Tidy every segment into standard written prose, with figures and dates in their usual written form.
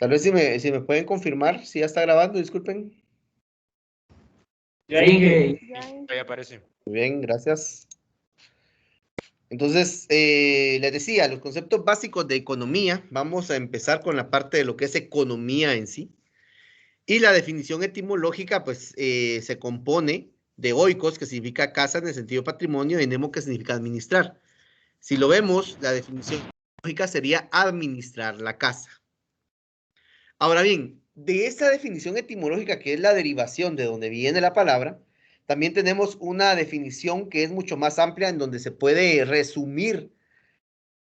Tal vez si me pueden confirmar si ya está grabando, disculpen. Ya, Inge. Ahí aparece. Muy bien, gracias. Entonces, les decía, los conceptos básicos de economía, vamos a empezar con la parte de lo que es economía en sí. Y la definición etimológica, pues, se compone de oikos, que significa casa en el sentido patrimonio, y nemo, que significa administrar. Si lo vemos, la definición etimológica sería administrar la casa. Ahora bien, de esa definición etimológica, que es la derivación de donde viene la palabra, también tenemos una definición que es mucho más amplia, en donde se puede resumir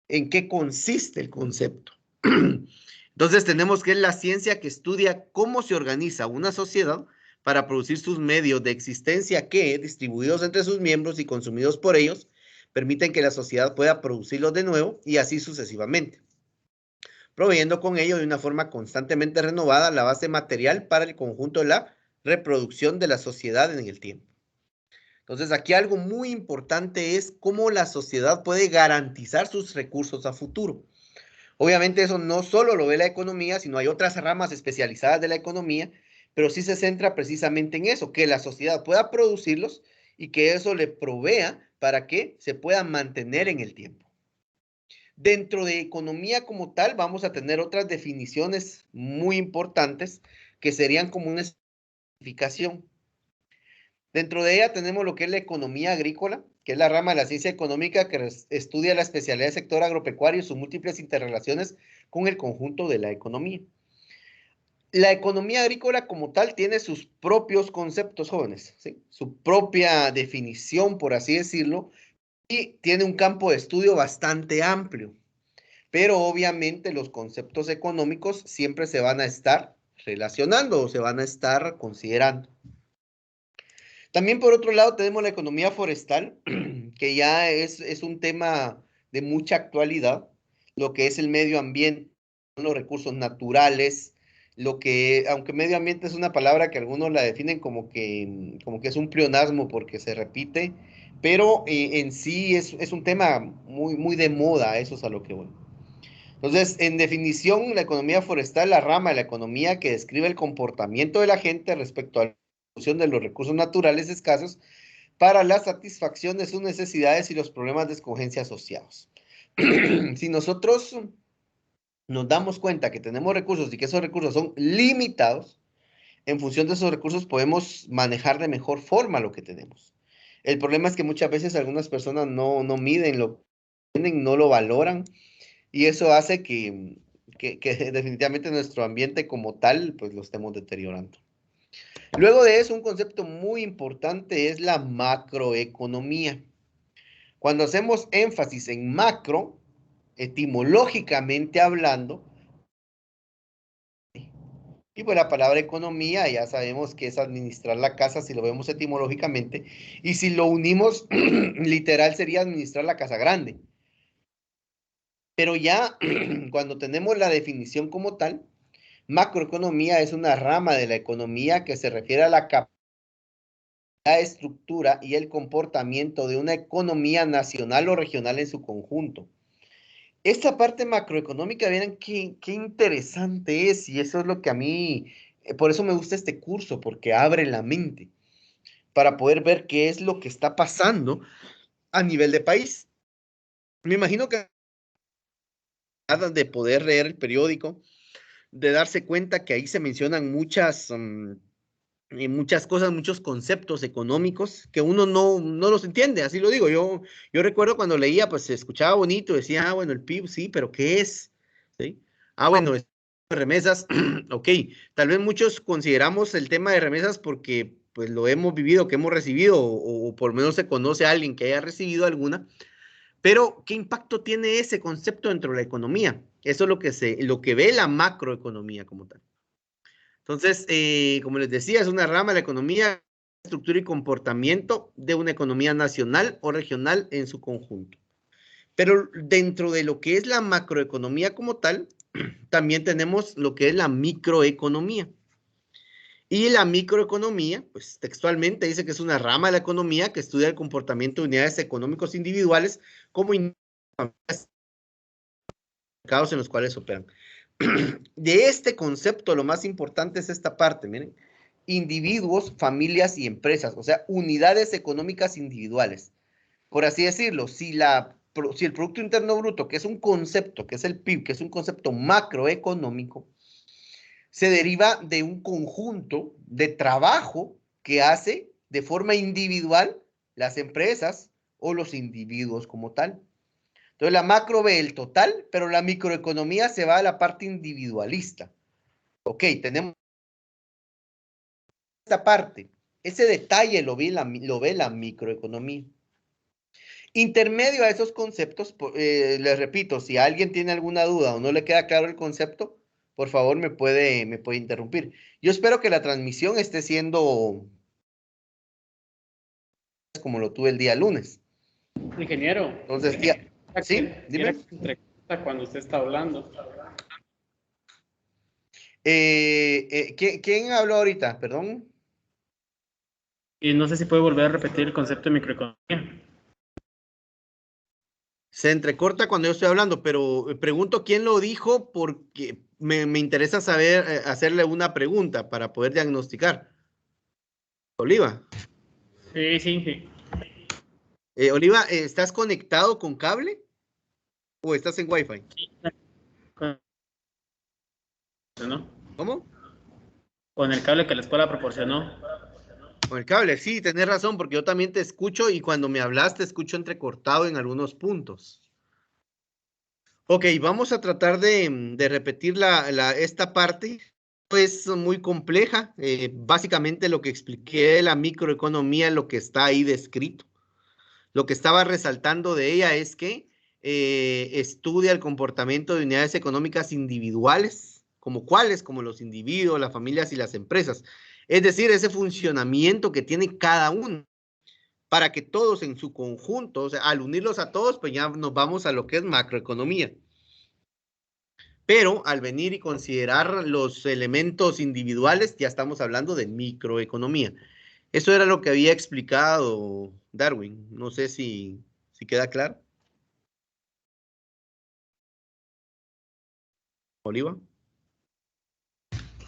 en qué consiste el concepto. Entonces tenemos que es la ciencia que estudia cómo se organiza una sociedad para producir sus medios de existencia que, distribuidos entre sus miembros y consumidos por ellos, permiten que la sociedad pueda producirlos de nuevo y así sucesivamente, proveyendo con ello de una forma constantemente renovada la base material para el conjunto de la reproducción de la sociedad en el tiempo. Entonces, aquí algo muy importante es cómo la sociedad puede garantizar sus recursos a futuro. Obviamente eso no solo lo ve la economía, sino hay otras ramas especializadas de la economía, pero sí se centra precisamente en eso, que la sociedad pueda producirlos y que eso le provea para que se puedan mantener en el tiempo. Dentro de economía como tal, vamos a tener otras definiciones muy importantes que serían como una especificación. Dentro de ella tenemos lo que es la economía agrícola, que es la rama de la ciencia económica que estudia la especialidad del sector agropecuario y sus múltiples interrelaciones con el conjunto de la economía. La economía agrícola como tal tiene sus propios conceptos, jóvenes, ¿sí? Su propia definición, por así decirlo, y tiene un campo de estudio bastante amplio. Pero obviamente los conceptos económicos siempre se van a estar relacionando o se van a estar considerando. También por otro lado tenemos la economía forestal, que ya es un tema de mucha actualidad, lo que es el medio ambiente, los recursos naturales, lo que, aunque medio ambiente es una palabra que algunos la definen como que es un pleonasmo porque se repite, pero en sí es un tema muy de moda, eso es a lo que voy. Entonces, en definición, la economía forestal es la rama de la economía que describe el comportamiento de la gente respecto a la distribución de los recursos naturales escasos para la satisfacción de sus necesidades y los problemas de escogencia asociados. Si nosotros nos damos cuenta que tenemos recursos y que esos recursos son limitados, en función de esos recursos podemos manejar de mejor forma lo que tenemos. El problema es que muchas veces algunas personas no miden lo que tienen, no lo valoran, y eso hace que definitivamente nuestro ambiente como tal, pues lo estemos deteriorando. Luego de eso, un concepto muy importante es la macroeconomía. Cuando hacemos énfasis en macro, etimológicamente hablando, y pues la palabra economía ya sabemos que es administrar la casa si lo vemos etimológicamente, y si lo unimos literal sería administrar la casa grande. Pero ya cuando tenemos la definición como tal, macroeconomía es una rama de la economía que se refiere a la capacidad, la estructura y el comportamiento de una economía nacional o regional en su conjunto. Esta parte macroeconómica, miren qué interesante es, y eso es lo que a mí, por eso me gusta este curso, porque abre la mente para poder ver qué es lo que está pasando a nivel de país. Me imagino que de poder leer el periódico, de darse cuenta que ahí se mencionan muchas cosas, muchos conceptos económicos que uno no los entiende, así lo digo. Yo recuerdo cuando leía, pues se escuchaba bonito, decía, bueno, el PIB, sí, pero ¿qué es? ¿Sí? Bueno, remesas, ok, tal vez muchos consideramos el tema de remesas porque pues lo hemos vivido, que hemos recibido, o por lo menos se conoce a alguien que haya recibido alguna, pero ¿qué impacto tiene ese concepto dentro de la economía? Eso es lo que ve la macroeconomía como tal. Entonces, como les decía, es una rama de la economía, estructura y comportamiento de una economía nacional o regional en su conjunto. Pero dentro de lo que es la macroeconomía como tal, también tenemos lo que es la microeconomía. Y la microeconomía, pues textualmente dice que es una rama de la economía que estudia el comportamiento de unidades económicos individuales como mercados en los cuales operan. De este concepto, lo más importante es esta parte, miren. Individuos, familias y empresas, o sea, unidades económicas individuales. Por así decirlo, si el Producto Interno Bruto, que es un concepto, que es el PIB, que es un concepto macroeconómico, se deriva de un conjunto de trabajo que hace de forma individual las empresas o los individuos como tal. Entonces la macro ve el total, pero la microeconomía se va a la parte individualista. Ok, tenemos esta parte. Ese detalle lo ve la microeconomía. Intermedio a esos conceptos, les repito, si alguien tiene alguna duda o no le queda claro el concepto, por favor me puede interrumpir. Yo espero que la transmisión esté siendo como lo tuve el día lunes. Ingeniero. Entonces, ¿sí? Dime. Cuando usted está hablando. ¿Quién habló ahorita? Perdón. Y no sé si puede volver a repetir el concepto de microeconomía. Se entrecorta cuando yo estoy hablando, pero pregunto quién lo dijo porque me interesa saber, hacerle una pregunta para poder diagnosticar. Oliva. Sí. Oliva, ¿estás conectado con cable o estás en Wi-Fi? ¿No? ¿Cómo? Con el cable que la escuela proporcionó. Con el cable, sí, tenés razón, porque yo también te escucho y cuando me hablas te escucho entrecortado en algunos puntos. Ok, vamos a tratar de repetir esta parte. Es muy compleja. Básicamente lo que expliqué de la microeconomía, lo que está ahí descrito. Lo que estaba resaltando de ella es que estudia el comportamiento de unidades económicas individuales, como cuáles, como los individuos, las familias y las empresas. Es decir, ese funcionamiento que tiene cada uno para que todos en su conjunto, o sea, al unirlos a todos, pues ya nos vamos a lo que es macroeconomía. Pero al venir y considerar los elementos individuales, ya estamos hablando de microeconomía. Eso era lo que había explicado Darwin. No sé si queda claro. Oliva.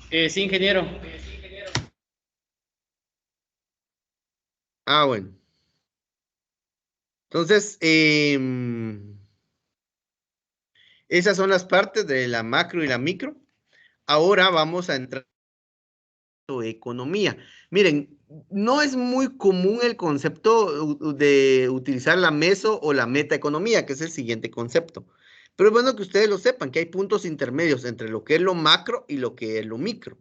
Sí, ingeniero. Ah, bueno. Entonces, esas son las partes de la macro y la micro. Ahora vamos a entrar en economía. Miren, no es muy común el concepto de utilizar la meso o la metaeconomía, que es el siguiente concepto. Pero es bueno que ustedes lo sepan, que hay puntos intermedios entre lo que es lo macro y lo que es lo micro.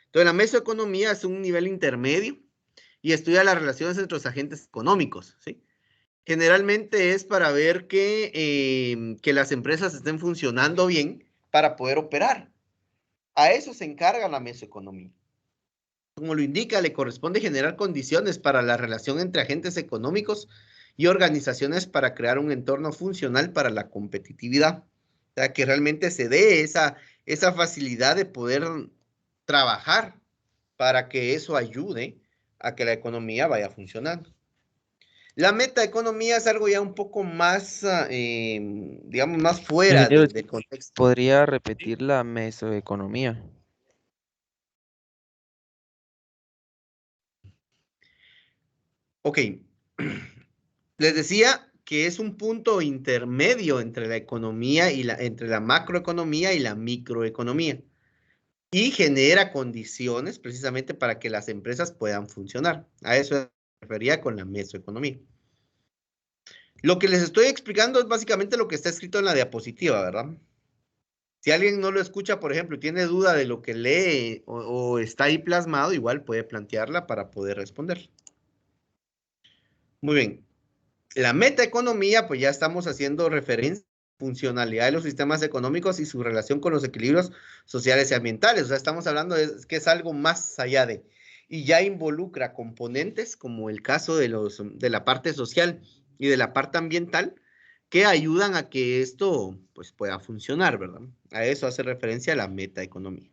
Entonces, la mesoeconomía es un nivel intermedio y estudia las relaciones entre los agentes económicos, ¿sí? Generalmente es para ver que las empresas estén funcionando bien para poder operar. A eso se encarga la mesoeconomía. Como lo indica, le corresponde generar condiciones para la relación entre agentes económicos y organizaciones para crear un entorno funcional para la competitividad. O sea, que realmente se dé esa facilidad de poder trabajar para que eso ayude a que la economía vaya funcionando. La metaeconomía es algo ya un poco más, digamos, más fuera Ingeniero, del contexto. ¿podría repetir la mesoeconomía? Ok, les decía que es un punto intermedio entre la economía entre la macroeconomía y la microeconomía y genera condiciones precisamente para que las empresas puedan funcionar. A eso me refería con la mesoeconomía. Lo que les estoy explicando es básicamente lo que está escrito en la diapositiva, ¿verdad? Si alguien no lo escucha, por ejemplo, y tiene duda de lo que lee o está ahí plasmado, igual puede plantearla para poder responder. Muy bien. La metaeconomía, pues ya estamos haciendo referencia a la funcionalidad de los sistemas económicos y su relación con los equilibrios sociales y ambientales. O sea, estamos hablando de que es algo más allá de, y ya involucra componentes como el caso de la parte social y de la parte ambiental que ayudan a que esto pues pueda funcionar, ¿verdad? A eso hace referencia la metaeconomía.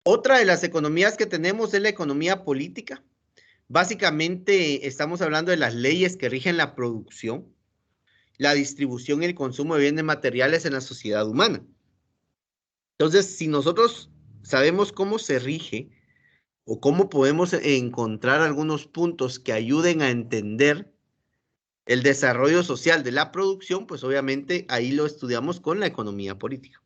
Otra de las economías que tenemos es la economía política. Básicamente estamos hablando de las leyes que rigen la producción la distribución y el consumo de bienes materiales en la sociedad humana. Entonces, si nosotros sabemos cómo se rige o cómo podemos encontrar algunos puntos que ayuden a entender el desarrollo social de la producción, pues obviamente ahí lo estudiamos con la economía política.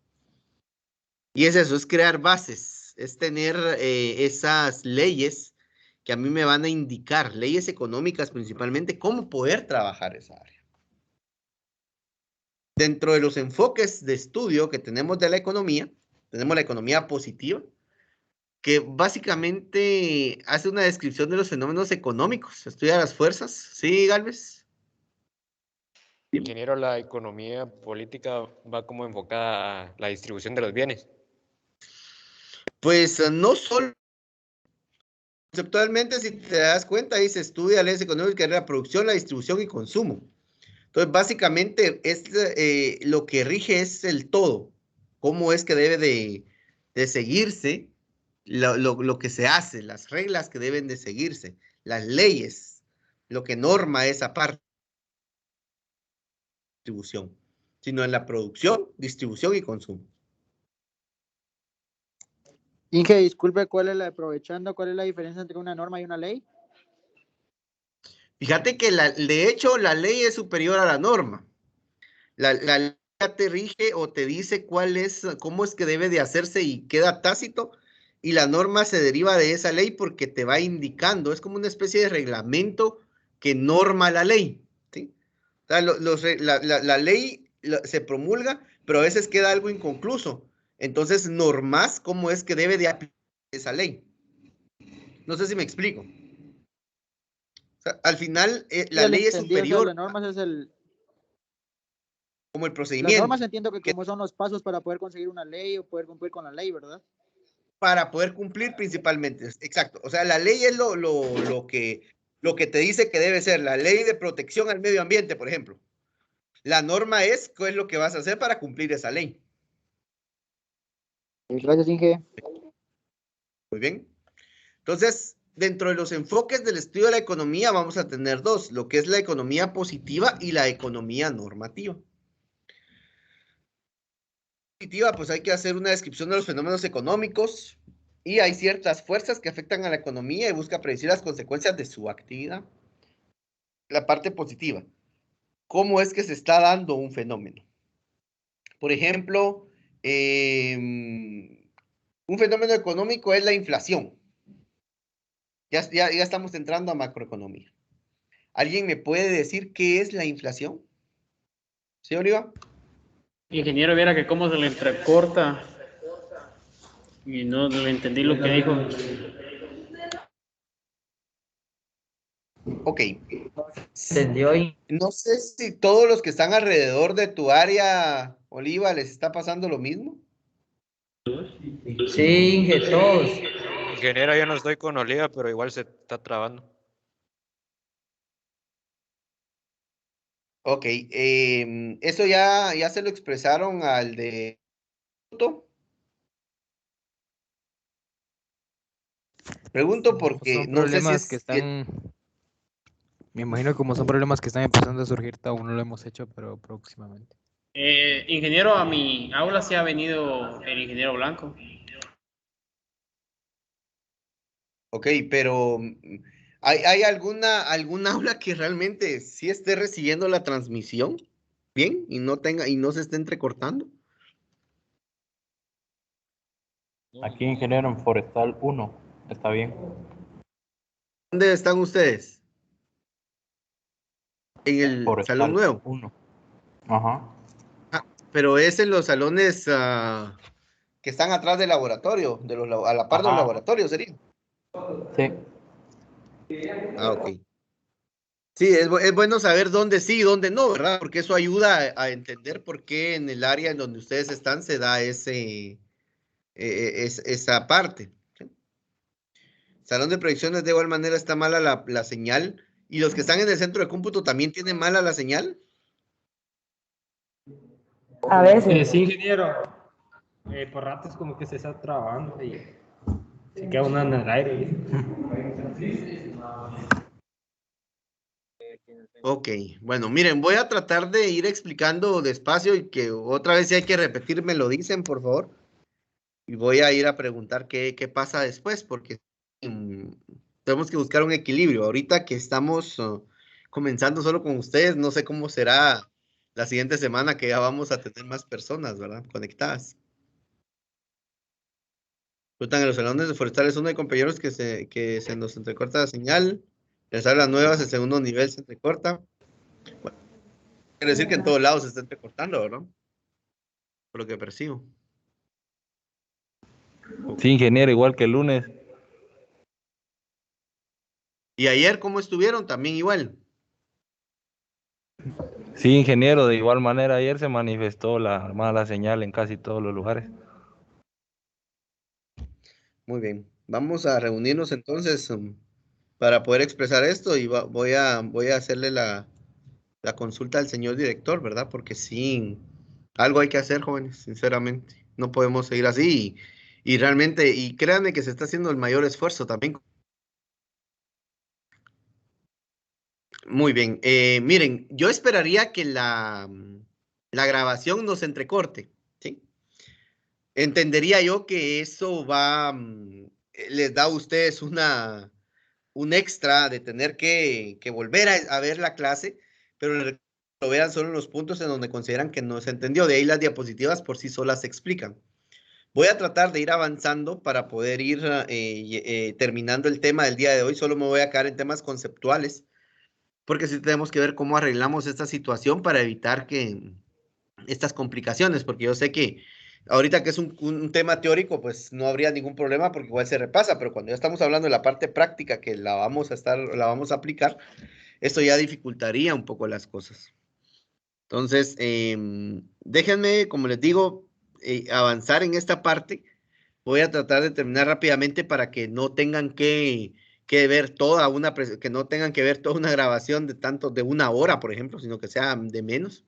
Y es eso, es crear bases, es tener esas leyes que a mí me van a indicar, leyes económicas principalmente, cómo poder trabajar esa área. Dentro de los enfoques de estudio que tenemos de la economía, tenemos la economía positiva, que básicamente hace una descripción de los fenómenos económicos, estudia las fuerzas. ¿Sí, Galvez? Ingeniero, la economía política va como enfocada a la distribución de los bienes. Pues no solo. Conceptualmente, si te das cuenta, ahí se estudia leyes económicas de la producción, la distribución y consumo. Entonces, básicamente, lo que rige es el todo. Cómo es que debe de seguirse lo que se hace, las reglas que deben de seguirse, las leyes, lo que norma esa parte de distribución, sino en la producción, distribución y consumo. Inge, disculpe, aprovechando, ¿cuál es la diferencia entre una norma y una ley? Fíjate que de hecho la ley es superior a la norma. La ley te rige o te dice cómo es que debe de hacerse y queda tácito, y la norma se deriva de esa ley porque te va indicando, es como una especie de reglamento que norma la ley, ¿sí? O sea, la ley se promulga, pero a veces queda algo inconcluso. Entonces, normas cómo es que debe de aplicar esa ley. No sé si me explico. O sea, al final, la ley es superior, o sea, las normas es el... como el Las procedimiento. normas entiendo que como son los pasos para poder conseguir una ley o poder cumplir con la ley, ¿verdad? Para poder cumplir principalmente, exacto. O sea, la ley es lo que te dice que debe ser. La ley de protección al medio ambiente, por ejemplo. La norma es qué es lo que vas a hacer para cumplir esa ley. Gracias, Inge. Muy bien. Entonces, dentro de los enfoques del estudio de la economía vamos a tener dos, lo que es la economía positiva y la economía normativa. Positiva, pues hay que hacer una descripción de los fenómenos económicos y hay ciertas fuerzas que afectan a la economía y busca predecir las consecuencias de su actividad. La parte positiva. ¿Cómo es que se está dando un fenómeno? Por ejemplo, un fenómeno económico es la inflación. Ya estamos entrando a macroeconomía. ¿Alguien me puede decir qué es la inflación? ¿Sí, Oliva? Ingeniero, viera que cómo se le entrecorta y no le entendí lo que dijo. Ok. ¿Entendió? No sé si todos los que están alrededor de tu área, Oliva, les está pasando lo mismo. Sí, Inge, todos. Ingeniero, yo no estoy con Oliva, pero igual se está trabando. Ok. Eso ya se lo expresaron al de... Pregunto porque Son no sé si problemas es... que están, me imagino como son problemas que están empezando a surgir, aún no lo hemos hecho, pero próximamente. Ingeniero, a mi aula sí ha venido el ingeniero Blanco. Ok, pero ¿hay alguna aula que realmente sí esté recibiendo la transmisión bien y no se esté entrecortando? Aquí, ingeniero, en Forestal 1, está bien. ¿Dónde están ustedes? En el Forestal salón nuevo. 1. Ajá. Ah, pero es en los salones que están atrás del laboratorio, a la par de los Ajá. laboratorios, ¿sería? Sí. Ah, ok. Sí, es bueno saber dónde sí y dónde no, ¿verdad? Porque eso ayuda a entender por qué en el área en donde ustedes están se da esa parte. ¿Sí? Salón de proyecciones de igual manera está mala la señal. ¿Y los que están en el centro de cómputo también tienen mala la señal? A veces. Sí, ingeniero. Por ratos como que se está trabando y se queda uno en el aire. Ok, bueno, miren, voy a tratar de ir explicando despacio y que otra vez si hay que repetir me lo dicen, por favor. Y voy a ir a preguntar qué pasa después, porque tenemos que buscar un equilibrio. Ahorita que estamos comenzando solo con ustedes, no sé cómo será la siguiente semana que ya vamos a tener más personas, ¿verdad? Conectadas. Disfrutan en los salones de forestales uno hay compañeros que se nos entrecorta la señal. Les hablan nuevas, el segundo nivel se entrecorta. Bueno, quiere decir que en todos lados se está entrecortando, ¿verdad? Por lo que percibo. Sí, ingeniero, igual que el lunes. ¿Y ayer cómo estuvieron? También igual. Sí, ingeniero, de igual manera ayer se manifestó la mala señal en casi todos los lugares. Muy bien. Vamos a reunirnos entonces para poder expresar esto y voy a hacerle la consulta al señor director, ¿verdad? Porque sí, algo hay que hacer, jóvenes, sinceramente. No podemos seguir así y realmente, y créanme que se está haciendo el mayor esfuerzo también. Muy bien. Miren, yo esperaría que la grabación no se entrecorte, ¿sí? Entendería yo que eso les da a ustedes un extra de tener que volver a ver la clase, pero lo vean solo en los puntos en donde consideran que no se entendió. De ahí las diapositivas por sí solas se explican. Voy a tratar de ir avanzando para poder ir terminando el tema del día de hoy. Solo me voy a quedar en temas conceptuales, porque sí tenemos que ver cómo arreglamos esta situación para evitar que estas complicaciones, porque yo sé que ahorita que es un tema teórico, pues no habría ningún problema porque igual se repasa, pero cuando ya estamos hablando de la parte práctica que la vamos a aplicar, esto ya dificultaría un poco las cosas. Entonces, déjenme, como les digo, avanzar en esta parte. Voy a tratar de terminar rápidamente para que no tengan que ver que no tengan que ver toda una grabación de una hora, por ejemplo, sino que sea de menos.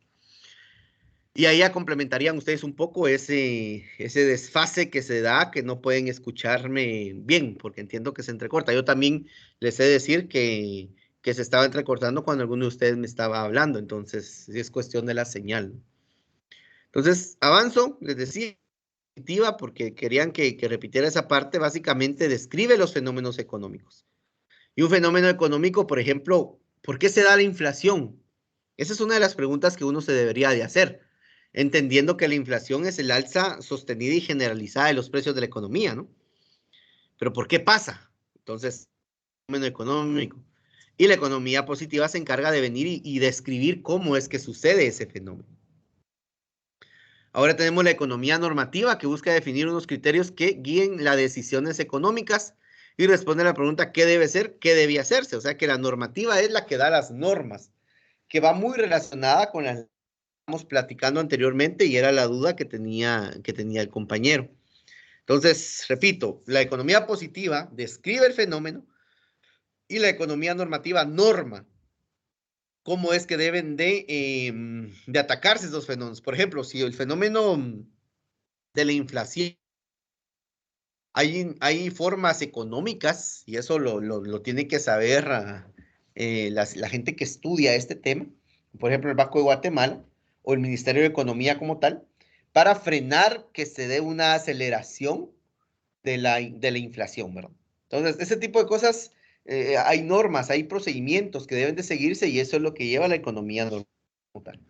Y ahí ya complementarían ustedes un poco ese desfase que se da, que no pueden escucharme bien, porque entiendo que se entrecorta. Yo también les sé decir que se estaba entrecortando cuando alguno de ustedes me estaba hablando, entonces sí es cuestión de la señal. Entonces, avanzo, les decía, porque querían que repitiera esa parte, básicamente describe los fenómenos económicos. Y un fenómeno económico, por ejemplo, ¿por qué se da la inflación? Esa es una de las preguntas que uno se debería de hacer, entendiendo que la inflación es el alza sostenida y generalizada de los precios de la economía, ¿no? Pero ¿por qué pasa? Entonces, fenómeno económico. Y la economía positiva se encarga de venir y describir cómo es que sucede ese fenómeno. Ahora tenemos la economía normativa que busca definir unos criterios que guíen las decisiones económicas y responde a la pregunta ¿qué debe ser? ¿Qué debía hacerse? O sea que la normativa es la que da las normas, que va muy relacionada con las que estábamos platicando anteriormente y era la duda que tenía el compañero. Entonces, repito, la economía positiva describe el fenómeno y la economía normativa norma cómo es que deben de atacarse esos fenómenos. Por ejemplo, si el fenómeno de la inflación, hay formas económicas, y eso lo tiene que saber la gente que estudia este tema, por ejemplo, el Banco de Guatemala o el Ministerio de Economía como tal, para frenar que se dé una aceleración de la inflación, ¿verdad? Entonces, ese tipo de cosas, hay normas, hay procedimientos que deben de seguirse y eso es lo que lleva a la economía normal como tal.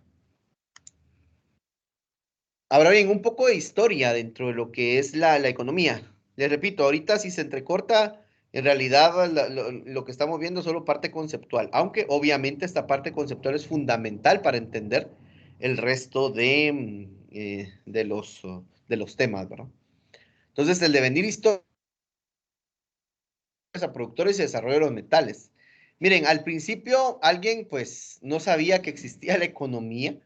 Ahora bien, un poco de historia dentro de lo que es la economía. Les repito, ahorita si se entrecorta, en realidad lo que estamos viendo es solo parte conceptual, aunque obviamente esta parte conceptual es fundamental para entender el resto de los temas, ¿verdad? Entonces, el devenir histórico a productores y desarrollo de los metales. Miren, al principio alguien pues no sabía que existía la economía.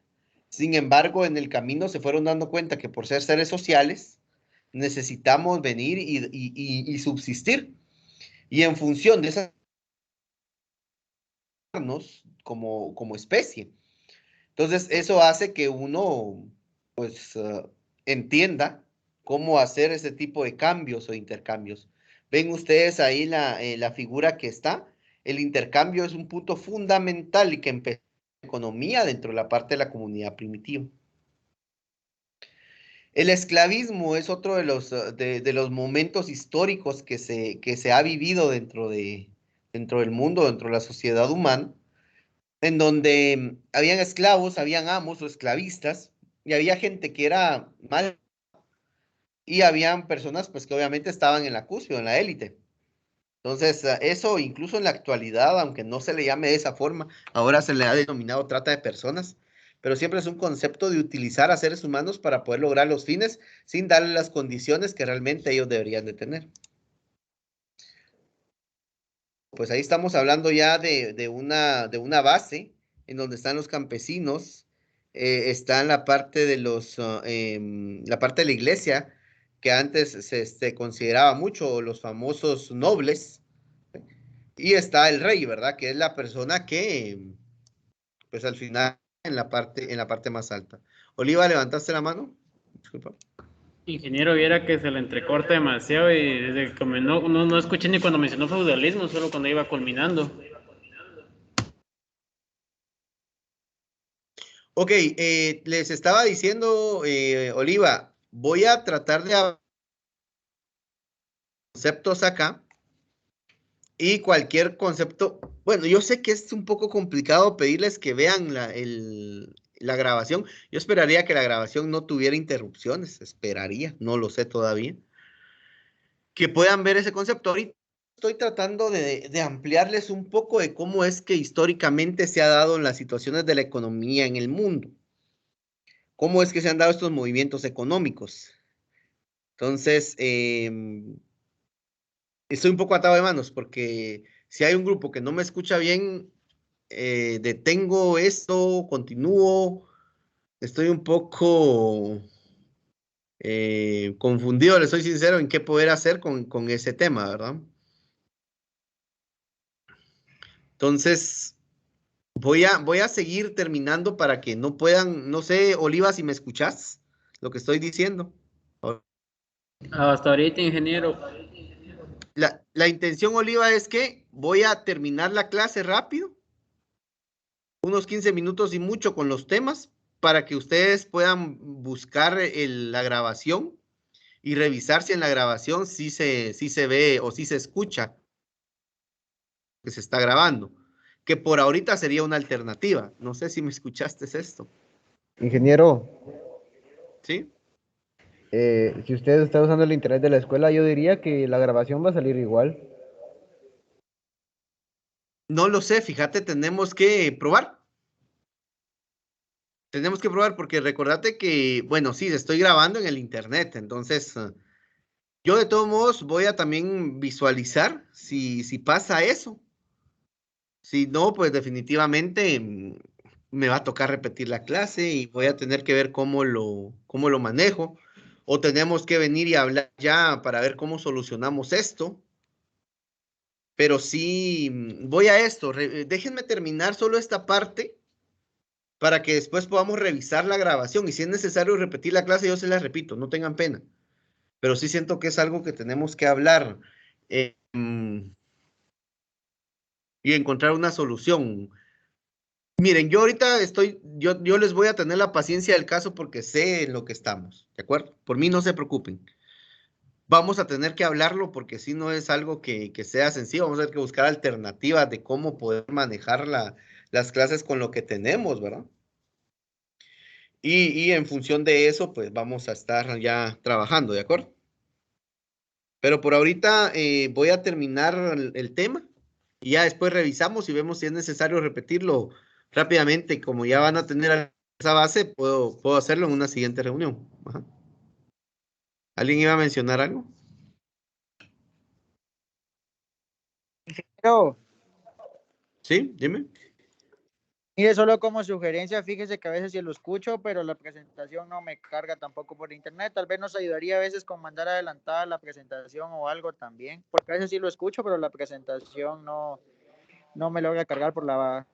Sin embargo, en el camino se fueron dando cuenta que por ser seres sociales necesitamos venir y subsistir. Y en función de esas como especie. Entonces, eso hace que uno pues entienda cómo hacer ese tipo de cambios o intercambios. Ven ustedes ahí la figura que está. el intercambio es un punto fundamental y que empezó la economía dentro de la parte de la comunidad primitiva. El esclavismo es otro de los momentos históricos que se ha vivido dentro del mundo, dentro de la sociedad humana, en donde habían esclavos, habían amos o esclavistas, y había gente que era mal, y habían personas pues que obviamente estaban en la cúspide, en la élite. Entonces, eso incluso en la actualidad, aunque no se le llame de esa forma, ahora se le ha denominado trata de personas, pero siempre es un concepto de utilizar a seres humanos para poder lograr los fines sin darle las condiciones que realmente ellos deberían de tener. Pues ahí estamos hablando ya de una base en donde están los campesinos, está en la parte de la parte de la iglesia, que antes se consideraba mucho los famosos nobles, y está el rey, ¿verdad? Que es la persona que, pues al final, en la parte más alta. Oliva, ¿levantaste la mano? Disculpa. Ingeniero, viera que se le entrecorta demasiado y desde que no escuché ni cuando mencionó feudalismo, solo cuando iba culminando. Ok, les estaba diciendo, Oliva, voy a tratar de conceptos acá y cualquier concepto. Bueno, yo sé que es un poco complicado pedirles que vean la grabación. Yo esperaría que la grabación no tuviera interrupciones, esperaría, no lo sé todavía. Que puedan ver ese concepto. Ahorita estoy tratando de ampliarles un poco de cómo es que históricamente se ha dado en las situaciones de la economía en el mundo. Cómo es que se han dado estos movimientos económicos. Entonces, estoy un poco atado de manos porque si hay un grupo que no me escucha bien, detengo esto, continúo. Estoy un poco confundido, les soy sincero, en qué poder hacer con ese tema, ¿verdad? Entonces, voy a seguir terminando para que no puedan, no sé, Oliva, si me escuchas lo que estoy diciendo. Hasta ahorita, ingeniero. La intención, Oliva, es que voy a terminar la clase rápido, unos 15 minutos y mucho con los temas, para que ustedes puedan buscar la grabación y revisar si en la grabación sí se ve o sí se escucha que se está grabando, que por ahorita sería una alternativa. No sé si me escuchaste esto. Ingeniero, ¿Sí? si usted está usando el internet de la escuela, yo diría que la grabación va a salir igual. No lo sé, fíjate, tenemos que probar. Tenemos que probar porque recordate que, bueno, sí, estoy grabando en el internet, entonces yo de todos modos voy a también visualizar si pasa eso. Si no, pues definitivamente me va a tocar repetir la clase y voy a tener que ver cómo lo manejo. O tenemos que venir y hablar ya para ver cómo solucionamos esto. Pero sí, voy a esto. Déjenme terminar solo esta parte para que después podamos revisar la grabación. Y si es necesario repetir la clase, yo se la repito, no tengan pena. Pero sí siento que es algo que tenemos que hablar y encontrar una solución. Miren, yo ahorita yo les voy a tener la paciencia del caso porque sé en lo que estamos, ¿de acuerdo? Por mí no se preocupen. Vamos a tener que hablarlo porque si no es algo que sea sencillo, vamos a tener que buscar alternativas de cómo poder manejar las clases con lo que tenemos, ¿verdad? Y en función de eso, pues vamos a estar ya trabajando, ¿de acuerdo? Pero por ahorita voy a terminar el tema y ya después revisamos y vemos si es necesario repetirlo rápidamente. Como ya van a tener esa base, puedo hacerlo en una siguiente reunión. Ajá. ¿Alguien iba a mencionar algo? Pero, Sí, dime. mire, solo como sugerencia, fíjese que a veces sí lo escucho, pero la presentación no me carga tampoco por internet. Tal vez nos ayudaría a veces con mandar adelantada la presentación o algo también, porque a veces sí lo escucho, pero la presentación no me logra cargar por la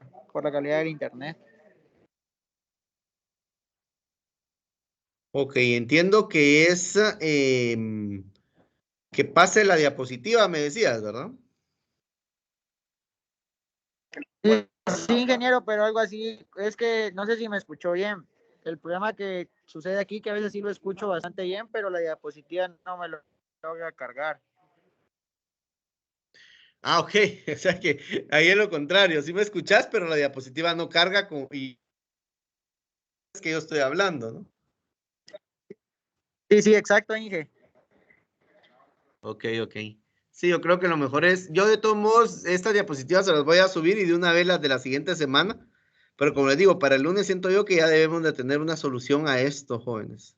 calidad del internet. Ok, entiendo que es que pase la diapositiva, me decías, ¿verdad? Sí, sí, ingeniero, pero algo así, es que no sé si me escuchó bien. El problema que sucede aquí, que a veces sí lo escucho bastante bien, pero la diapositiva no me lo logra cargar. Ah, ok. O sea que ahí es lo contrario. Sí me escuchás, pero la diapositiva no carga y es que yo estoy hablando, ¿no? Sí, sí, exacto, Inge. Ok, ok. Sí, yo creo que lo mejor es, yo de todos modos, estas diapositivas se las voy a subir y de una vez las de la siguiente semana. Pero como les digo, para el lunes siento yo que ya debemos de tener una solución a esto, jóvenes.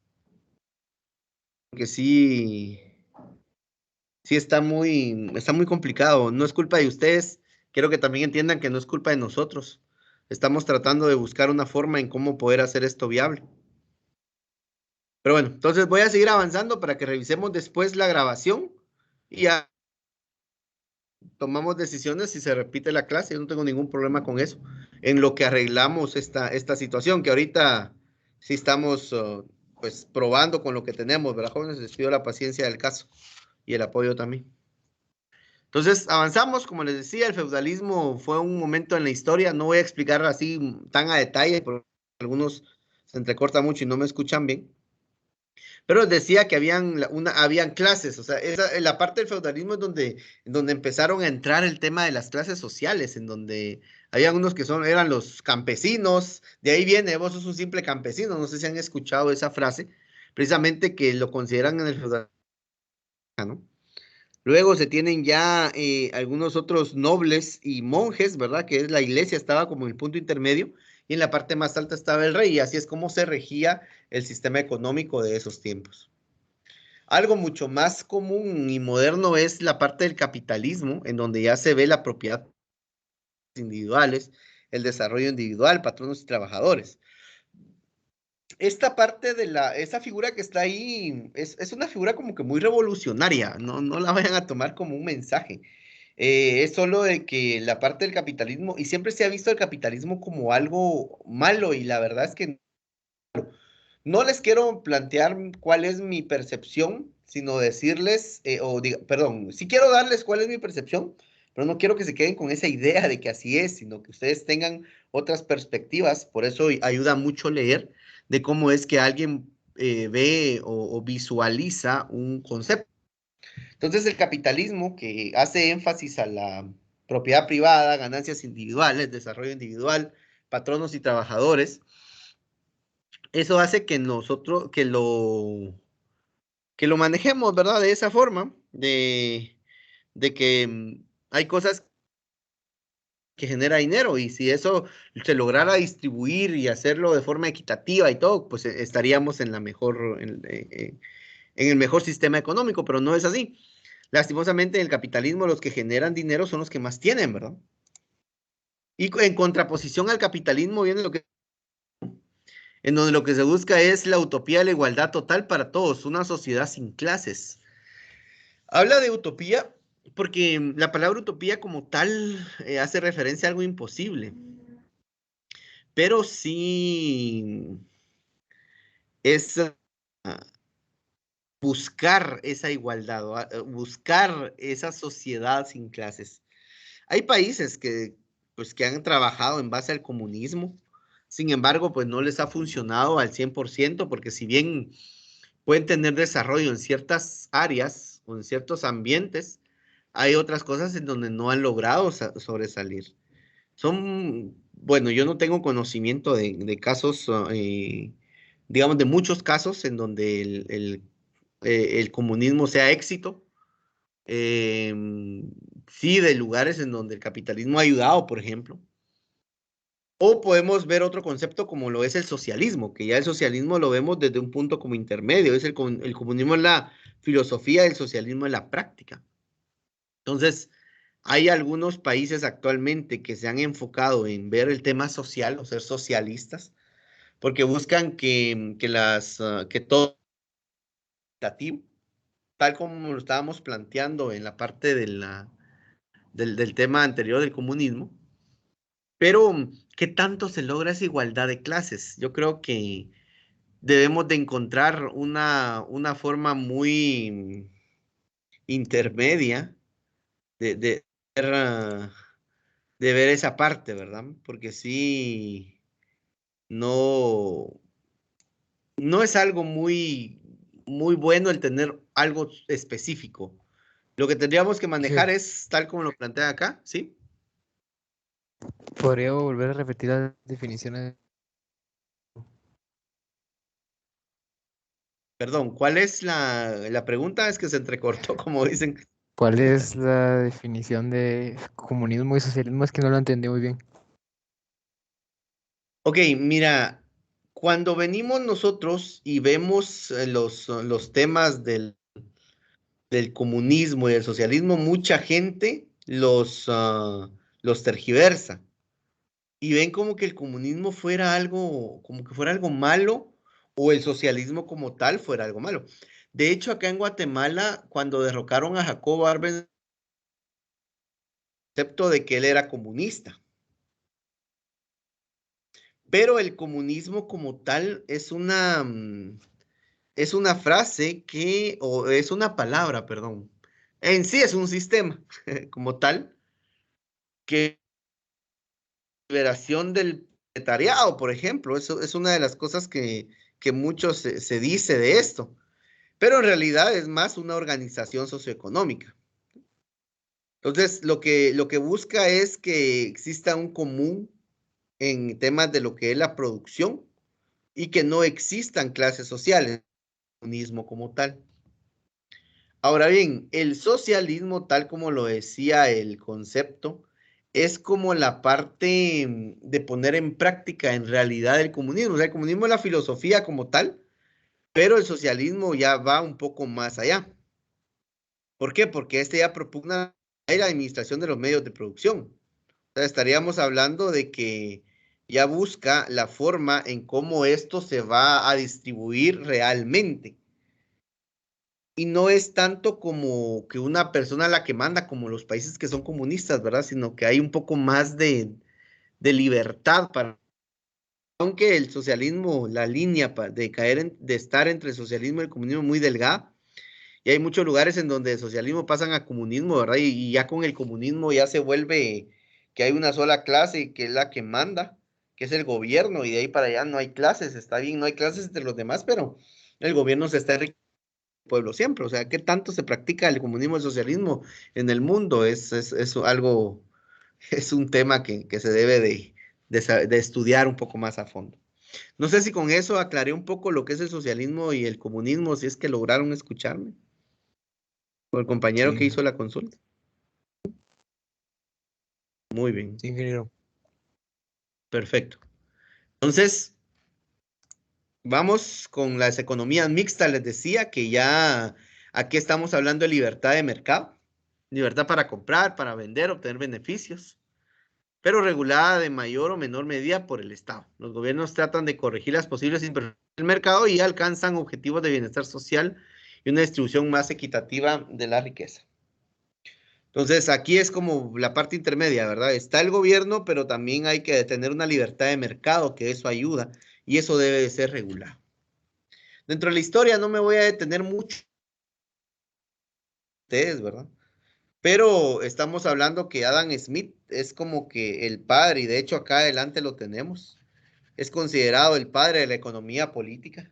Porque sí, sí está muy complicado. No es culpa de ustedes. Quiero que también entiendan que no es culpa de nosotros. Estamos tratando de buscar una forma en cómo poder hacer esto viable. Pero bueno, entonces voy a seguir avanzando para que revisemos después la grabación y ya tomamos decisiones si se repite la clase. Yo no tengo ningún problema con eso. En lo que arreglamos esta situación, que ahorita sí estamos pues probando con lo que tenemos, ¿verdad, jóvenes? Les pido la paciencia del caso y el apoyo también. Entonces, avanzamos, como les decía, el feudalismo fue un momento en la historia, no voy a explicar así tan a detalle, porque algunos se entrecorta mucho y no me escuchan bien, pero les decía que habían clases, o sea, la parte del feudalismo es donde empezaron a entrar el tema de las clases sociales, en donde había unos que eran los campesinos, de ahí viene, vos sos un simple campesino, no sé si han escuchado esa frase, precisamente que lo consideran en el feudalismo, ¿no? Luego se tienen ya algunos otros nobles y monjes, ¿verdad? Que es la iglesia, estaba como en el punto intermedio y en la parte más alta estaba el rey y así es como se regía el sistema económico de esos tiempos. Algo mucho más común y moderno es la parte del capitalismo, en donde ya se ve la propiedad individuales, el desarrollo individual, patronos y trabajadores. Esta parte esa figura que está ahí es una figura como que muy revolucionaria, no la vayan a tomar como un mensaje. Es solo de que la parte del capitalismo, y siempre se ha visto el capitalismo como algo malo, y la verdad es que no les quiero plantear cuál es mi percepción, sino decirles, perdón, sí quiero darles cuál es mi percepción, pero no quiero que se queden con esa idea de que así es, sino que ustedes tengan otras perspectivas. Por eso ayuda mucho leer de cómo es que alguien ve o visualiza un concepto. Entonces, el capitalismo que hace énfasis a la propiedad privada, ganancias individuales, desarrollo individual, patronos y trabajadores, eso hace que nosotros, que lo manejemos, ¿verdad? De esa forma, de que hay cosas que genera dinero y si eso se lograra distribuir y hacerlo de forma equitativa y todo, pues estaríamos en el mejor sistema económico, pero no es así. Lastimosamente, en el capitalismo los que generan dinero son los que más tienen, ¿verdad? Y en contraposición al capitalismo viene en donde lo que se busca es la utopía de la igualdad total para todos, una sociedad sin clases. Habla de utopía porque la palabra utopía como tal hace referencia a algo imposible, pero sí es buscar esa igualdad, buscar esa sociedad sin clases. Hay países pues, que han trabajado en base al comunismo, sin embargo, pues no les ha funcionado al 100%, porque si bien pueden tener desarrollo en ciertas áreas o en ciertos ambientes, hay otras cosas en donde no han logrado sobresalir. Bueno, yo no tengo conocimiento de casos, digamos, de muchos casos en donde el comunismo sea éxito, sí, de lugares en donde el capitalismo ha ayudado, por ejemplo. O podemos ver otro concepto como lo es el socialismo, que ya el socialismo lo vemos desde un punto como intermedio. El comunismo es la filosofía, el socialismo es la práctica. Entonces, hay algunos países actualmente que se han enfocado en ver el tema social o ser socialistas, porque buscan que todo tal como lo estábamos planteando en la parte del tema anterior del comunismo, pero ¿qué tanto se logra esa igualdad de clases? Yo creo que debemos de encontrar una forma muy intermedia de de ver esa parte, ¿verdad? Porque sí, no, no es algo muy bueno el tener algo específico. Lo que tendríamos que manejar es tal como lo plantea acá, ¿sí? ¿Podría volver a repetir las definiciones? Perdón, ¿cuál es la pregunta? Es que se entrecortó, como dicen. ¿Cuál es la definición de comunismo y socialismo? Es que no lo entendí muy bien. Ok, mira, cuando venimos nosotros y vemos los temas del comunismo y del socialismo, mucha gente los tergiversa y ven como que el comunismo fuera algo, como que fuera algo malo o el socialismo como tal fuera algo malo. De hecho, acá en Guatemala, cuando derrocaron a Jacobo Arbenz, concepto de que él era comunista. Pero el comunismo como tal es una frase o es una palabra, perdón. En sí es un sistema como tal, que liberación del proletariado, por ejemplo, eso es una de las cosas que mucho se dice de esto, pero en realidad es más una organización socioeconómica. Entonces, lo que busca es que exista un común en temas de lo que es la producción y que no existan clases sociales, el comunismo como tal. Ahora bien, el socialismo, tal como lo decía el concepto, es como la parte de poner en práctica en realidad el comunismo. O sea, el comunismo es la filosofía como tal, pero el socialismo ya va un poco más allá. ¿Por qué? Porque este ya propugna la administración de los medios de producción. O sea, estaríamos hablando de que ya busca la forma en cómo esto se va a distribuir realmente. Y no es tanto como que una persona la que manda, como los países que son comunistas, ¿verdad? Sino que hay un poco más de libertad para... Aunque el socialismo, la línea de de estar entre el socialismo y el comunismo es muy delgada, y hay muchos lugares en donde el socialismo pasan a comunismo, ¿verdad? Y ya con el comunismo ya se vuelve que hay una sola clase que es la que manda, que es el gobierno, y de ahí para allá no hay clases, está bien, no hay clases entre los demás, pero el gobierno se está enriqueciendo pueblo siempre. O sea, ¿qué tanto se practica el comunismo y el socialismo en el mundo? Es algo, es un tema que se debe de estudiar un poco más a fondo. No sé si con eso aclaré un poco lo que es el socialismo y el comunismo, si es que lograron escucharme. O el compañero que Sí, hizo la consulta. Muy bien, sí, ingeniero. perfecto. Entonces, vamos con las economías mixtas. Les decía que ya aquí estamos hablando de libertad de mercado, libertad para comprar, para vender, obtener beneficios, pero regulada de mayor o menor medida por el Estado. Los gobiernos tratan de corregir las posibles imperfecciones del mercado y alcanzan objetivos de bienestar social y una distribución más equitativa de la riqueza. Entonces, aquí es como la parte intermedia, ¿verdad? Está el gobierno, pero también hay que tener una libertad de mercado, que eso ayuda, y eso debe de ser regulado. Dentro de la historia no me voy a detener mucho, ustedes, ¿verdad? Pero estamos hablando que Adam Smith es como que el padre, y de hecho acá adelante lo tenemos. Es considerado el padre de la economía política.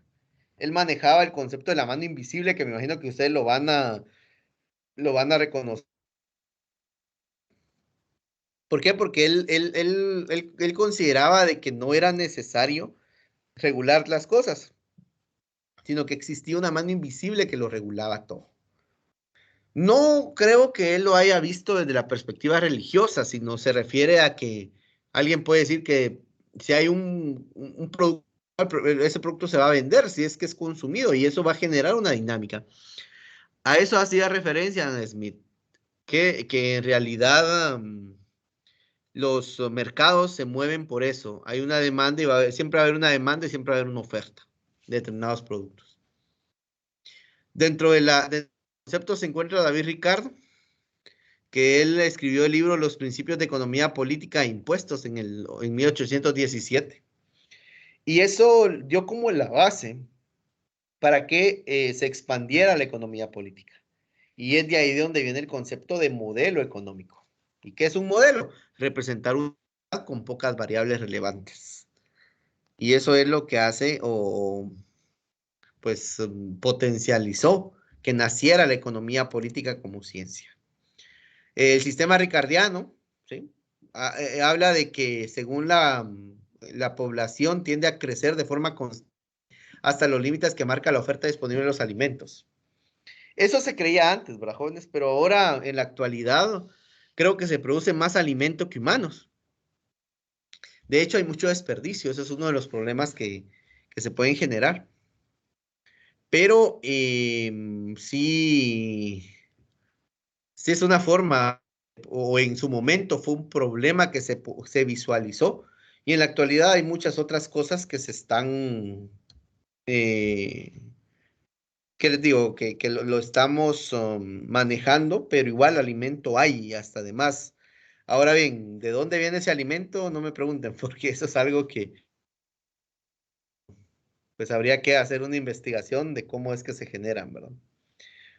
Él manejaba el concepto de la mano invisible, que me imagino que ustedes lo van a reconocer. ¿Por qué? Porque él consideraba de que no era necesario regular las cosas, sino que existía una mano invisible que lo regulaba todo. No creo que él lo haya visto desde la perspectiva religiosa, sino se refiere a que alguien puede decir que si hay un producto, ese producto se va a vender si es que es consumido y eso va a generar una dinámica. A eso hacía referencia Adam Smith, que en realidad los mercados se mueven por eso. Hay una demanda y siempre va a haber una demanda y siempre va a haber una oferta de determinados productos. Dentro del concepto se encuentra David Ricardo, que él escribió el libro Los principios de economía política e impuestos en 1817. Y eso dio como la base para que se expandiera la economía política. Y es de ahí de donde viene el concepto de modelo económico. ¿Y qué es un modelo? Representar una unidad con pocas variables relevantes. Y eso es lo que hace o pues potencializó que naciera la economía política como ciencia. El sistema ricardiano, ¿sí? Habla de que según la población tiende a crecer de forma constante hasta los límites que marca la oferta disponible de los alimentos. Eso se creía antes, ¿verdad, jóvenes? Pero ahora, en la actualidad, creo que se produce más alimento que humanos. De hecho, hay mucho desperdicio. Ese es uno de los problemas que se pueden generar. Pero sí es una forma, o en su momento fue un problema que se visualizó. Y en la actualidad hay muchas otras cosas que se están, ¿qué les digo? Que lo estamos manejando, pero igual alimento hay y hasta además. Ahora bien, ¿de dónde viene ese alimento? No me pregunten, porque eso es algo que pues habría que hacer una investigación de cómo es que se generan, ¿verdad?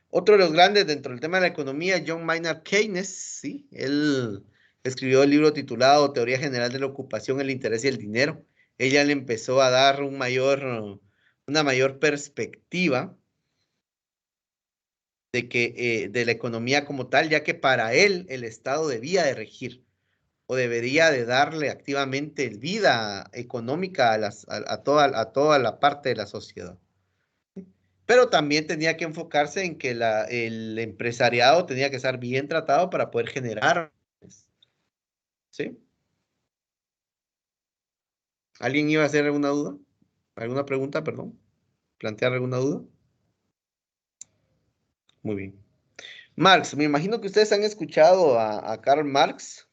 Otro de los grandes dentro del tema de la economía, John Maynard Keynes, ¿sí? Él escribió el libro titulado Teoría General de la Ocupación, el Interés y el Dinero. Ella le empezó a dar una mayor perspectiva de la economía como tal, ya que para él el Estado debía de regir o debería de darle activamente vida económica a toda la parte de la sociedad. Pero también tenía que enfocarse en que el empresariado tenía que estar bien tratado para poder generar. ¿Sí? ¿Alguien iba a hacer alguna duda? ¿Alguna pregunta, perdón? ¿Plantear alguna duda? Muy bien. Marx, me imagino que ustedes han escuchado a Karl Marx.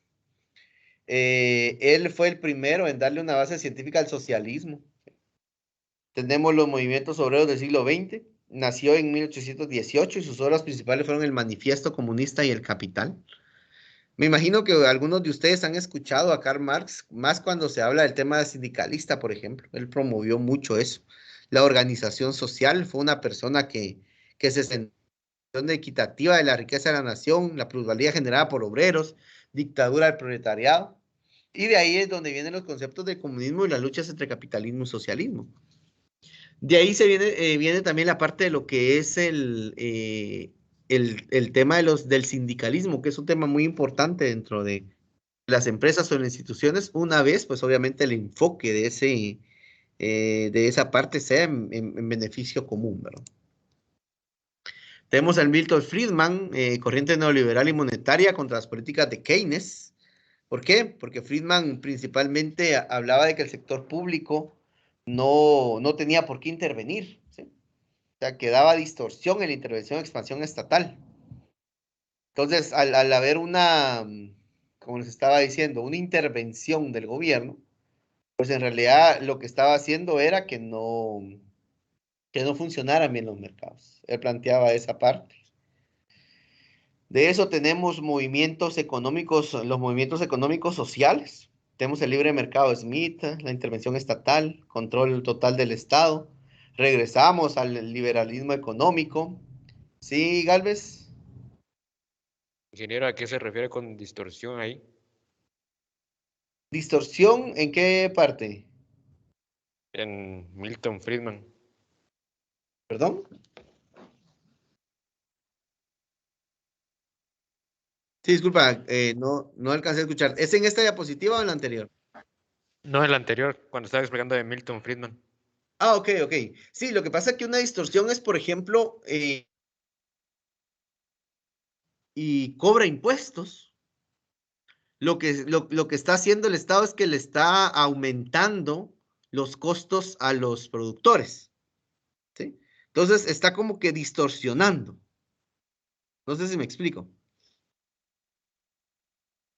Él fue el primero en darle una base científica al socialismo. Tenemos los movimientos obreros del siglo XX. Nació en 1818 y sus obras principales fueron el Manifiesto Comunista y el Capital. Me imagino que algunos de ustedes han escuchado a Karl Marx, más cuando se habla del tema sindicalista, por ejemplo. Él promovió mucho eso. La organización social fue una persona que se centró en la equitativa de la riqueza de la nación, la plusvalía generada por obreros, dictadura del proletariado. Y de ahí es donde vienen los conceptos del comunismo y las luchas entre capitalismo y socialismo. De ahí viene también la parte de lo que es el tema del sindicalismo, que es un tema muy importante dentro de las empresas o las instituciones, una vez, pues obviamente el enfoque de esa parte sea en beneficio común, ¿verdad? Tenemos al Milton Friedman, corriente neoliberal y monetaria contra las políticas de Keynes. ¿Por qué? Porque Friedman principalmente hablaba de que el sector público no tenía por qué intervenir, ¿sí? O sea, que daba distorsión en la intervención y expansión estatal. Entonces, al haber como les estaba diciendo, una intervención del gobierno, pues en realidad lo que estaba haciendo era que no funcionaran bien los mercados. Él planteaba esa parte. De eso tenemos movimientos económicos, los movimientos económicos sociales. Tenemos el libre mercado Smith, la intervención estatal, control total del Estado. Regresamos al liberalismo económico. ¿Sí, Galvez? Ingeniero, ¿a qué se refiere con distorsión ahí? ¿Distorsión en qué parte? En Milton Friedman. ¿Perdón? Sí, disculpa, no alcancé a escuchar. ¿Es en esta diapositiva o en la anterior? No, el anterior, cuando estaba explicando de Milton Friedman. Ah, ok. Sí, lo que pasa es que una distorsión es, por ejemplo, y cobra impuestos. Lo que está haciendo el Estado es que le está aumentando los costos a los productores, ¿sí? Entonces está como que distorsionando. No sé si me explico.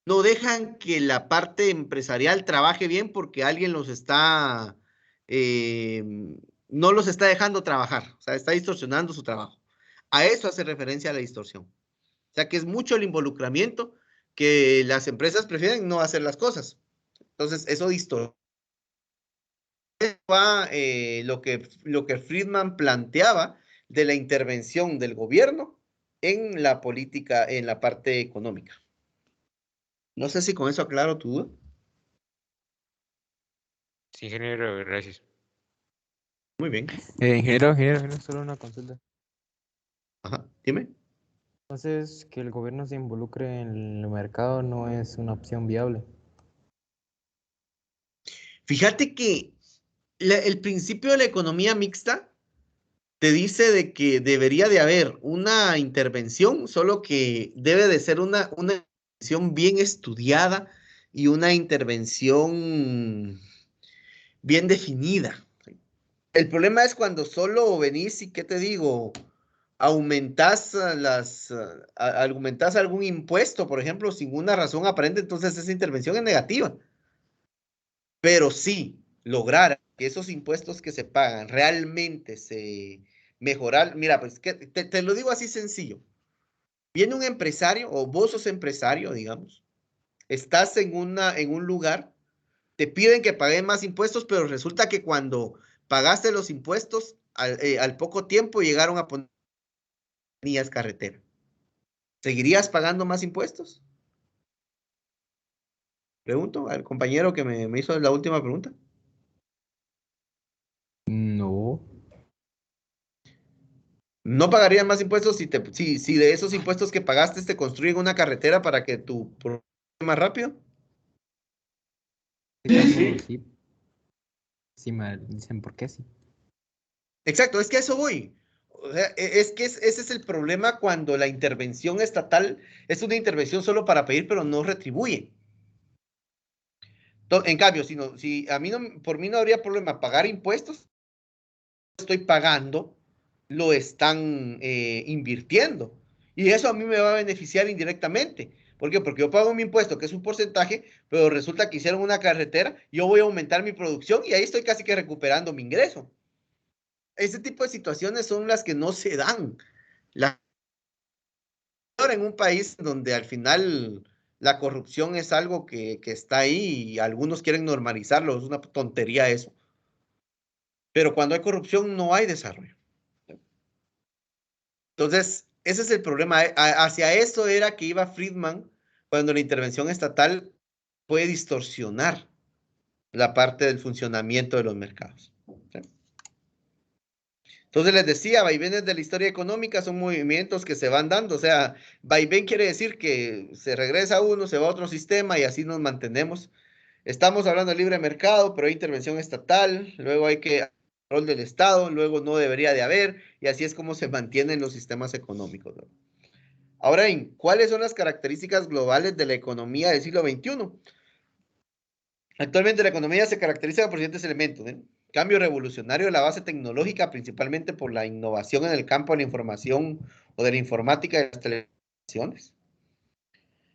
No dejan que la parte empresarial trabaje bien porque alguien eh, no los está dejando trabajar, o sea, está distorsionando su trabajo. A eso hace referencia a la distorsión. O sea, que es mucho el involucramiento que las empresas prefieren no hacer las cosas. Entonces, eso distorsiona lo que Friedman planteaba de la intervención del gobierno en la política, en la parte económica. No sé si con eso aclaro tu duda. Sí, ingeniero, gracias. Muy bien. Ingeniero, solo una consulta. Ajá, dime. Entonces, que el gobierno se involucre en el mercado no es una opción viable. Fíjate que el principio de la economía mixta te dice de que debería de haber una intervención, solo que debe de ser una intervención bien estudiada y una intervención bien definida. El problema es cuando solo venís y, ¿qué te digo? Aumentás algún impuesto, por ejemplo, sin una razón aparente, entonces esa intervención es negativa. Pero sí, lograr que esos impuestos que se pagan realmente se mejorar. Mira, pues te lo digo así sencillo. Viene un empresario, o vos sos empresario, digamos, estás en un lugar, te piden que pagues más impuestos, pero resulta que cuando pagaste los impuestos, al poco tiempo llegaron a poner vías carretera. ¿Seguirías pagando más impuestos? Pregunto al compañero que me hizo la última pregunta. No. ¿No pagarías más impuestos si de esos impuestos que pagaste te construyen una carretera para que tu producto sea más rápido? En este caso, sí. Sí me dicen por qué sí. Exacto, es que a eso voy. O sea, es que ese es el problema cuando la intervención estatal es una intervención solo para pedir, pero no retribuye. En cambio, si a mí no, por mí no habría problema pagar impuestos, estoy pagando, lo están invirtiendo. Y eso a mí me va a beneficiar indirectamente. ¿Por qué? Porque yo pago mi impuesto, que es un porcentaje, pero resulta que hicieron una carretera, yo voy a aumentar mi producción y ahí estoy casi que recuperando mi ingreso. Ese tipo de situaciones son las que no se dan. La en un país donde al final la corrupción es algo que está ahí y algunos quieren normalizarlo, es una tontería eso. Pero cuando hay corrupción no hay desarrollo. Entonces, ese es el problema. Hacia eso era que iba Friedman cuando la intervención estatal puede distorsionar la parte del funcionamiento de los mercados. ¿Sí? Entonces les decía, vaivenes de la historia económica son movimientos que se van dando. O sea, vaivén quiere decir que se regresa uno, se va a otro sistema y así nos mantenemos. Estamos hablando de libre mercado, pero hay intervención estatal, luego hay que rol del Estado, luego no debería de haber, y así es como se mantienen los sistemas económicos, ¿no? Ahora bien, ¿cuáles son las características globales de la economía del siglo XXI? Actualmente la economía se caracteriza por siguientes elementos, ¿eh? Cambio revolucionario de la base tecnológica, principalmente por la innovación en el campo de la información o de la informática y las telecomunicaciones.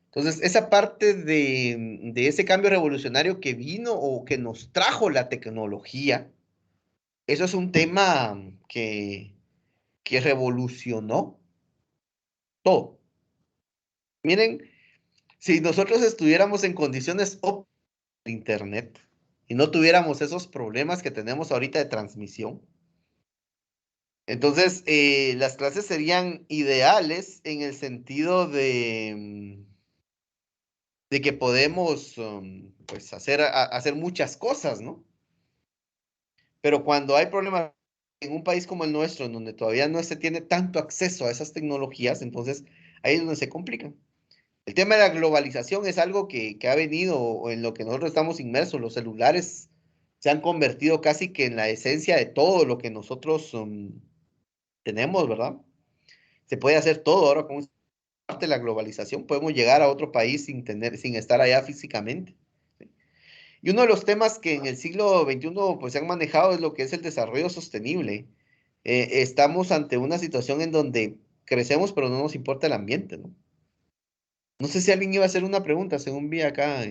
Entonces, esa parte de ese cambio revolucionario que vino o que nos trajo la tecnología, eso es un tema que revolucionó todo. Miren, si nosotros estuviéramos en condiciones óptimas de Internet y no tuviéramos esos problemas que tenemos ahorita de transmisión, entonces las clases serían ideales en el sentido de que podemos pues hacer muchas cosas, ¿no? Pero cuando hay problemas en un país como el nuestro, en donde todavía no se tiene tanto acceso a esas tecnologías, entonces ahí es donde se complican. El tema de la globalización es algo que ha venido o en lo que nosotros estamos inmersos. Los celulares se han convertido casi que en la esencia de todo lo que nosotros tenemos, ¿verdad? Se puede hacer todo ahora con parte de la globalización. Podemos llegar a otro país sin estar allá físicamente. ¿Sí? Y uno de los temas que en el siglo XXI pues, se han manejado es lo que es el desarrollo sostenible. Estamos ante una situación en donde crecemos, pero no nos importa el ambiente, ¿no? No sé si alguien iba a hacer una pregunta, según vi acá.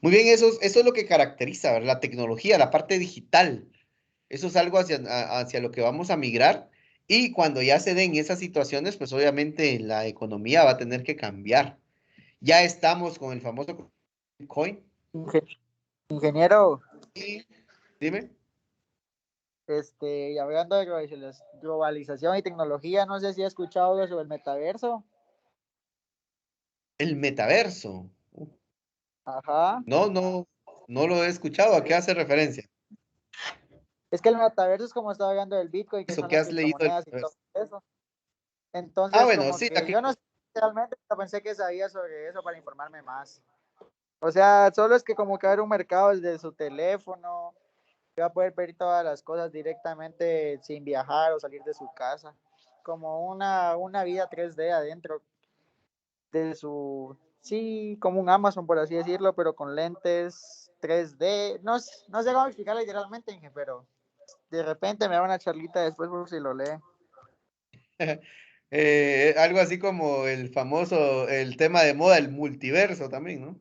Muy bien, eso es lo que caracteriza, ¿verdad? La tecnología, la parte digital. Eso es algo hacia lo que vamos a migrar. Y cuando ya se den esas situaciones, pues obviamente la economía va a tener que cambiar. Ya estamos con el famoso Bitcoin. Ingeniero, Y, dime. Y hablando de globalización y tecnología, no sé si has escuchado algo sobre el metaverso. El metaverso. Ajá. No lo he escuchado. ¿A qué hace referencia? Es que el metaverso es como estaba hablando del Bitcoin, que Eso son que las has leído del criptomonedas y todo metaverso. eso. Ah, Entonces, bueno, como sí, que yo no sé realmente, pero pensé que sabía sobre eso para informarme más. O sea, solo es que como que haber un mercado desde su teléfono, que va a poder pedir todas las cosas directamente sin viajar o salir de su casa. Como una vida 3D adentro de su, sí, como un Amazon, por así decirlo, pero con lentes 3D. No sé cómo explicarlo literalmente, Inge, pero de repente me da una charlita después por si lo lee. Algo así como el famoso, el tema de moda, el multiverso también, ¿no?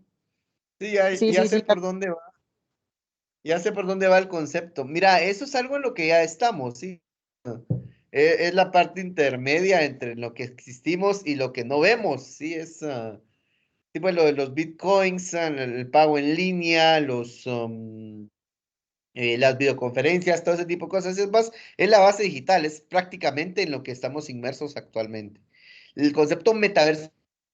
Sí, ya sé Sí. por dónde va. Ya sé por dónde va el concepto. Mira, eso es algo en lo que ya estamos, ¿sí? Es la parte intermedia entre lo que existimos y lo que no vemos, ¿sí? Sí, pues lo de los bitcoins, el pago en línea, las videoconferencias, todo ese tipo de cosas, es la base digital, es prácticamente en lo que estamos inmersos actualmente. El concepto metaverso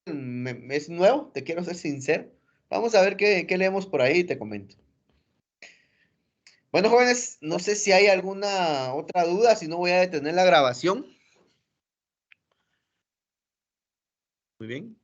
es nuevo, te quiero ser sincero. Vamos a ver qué leemos por ahí y te comento. Bueno, jóvenes, no sé si hay alguna otra duda, si no voy a detener la grabación. Muy bien.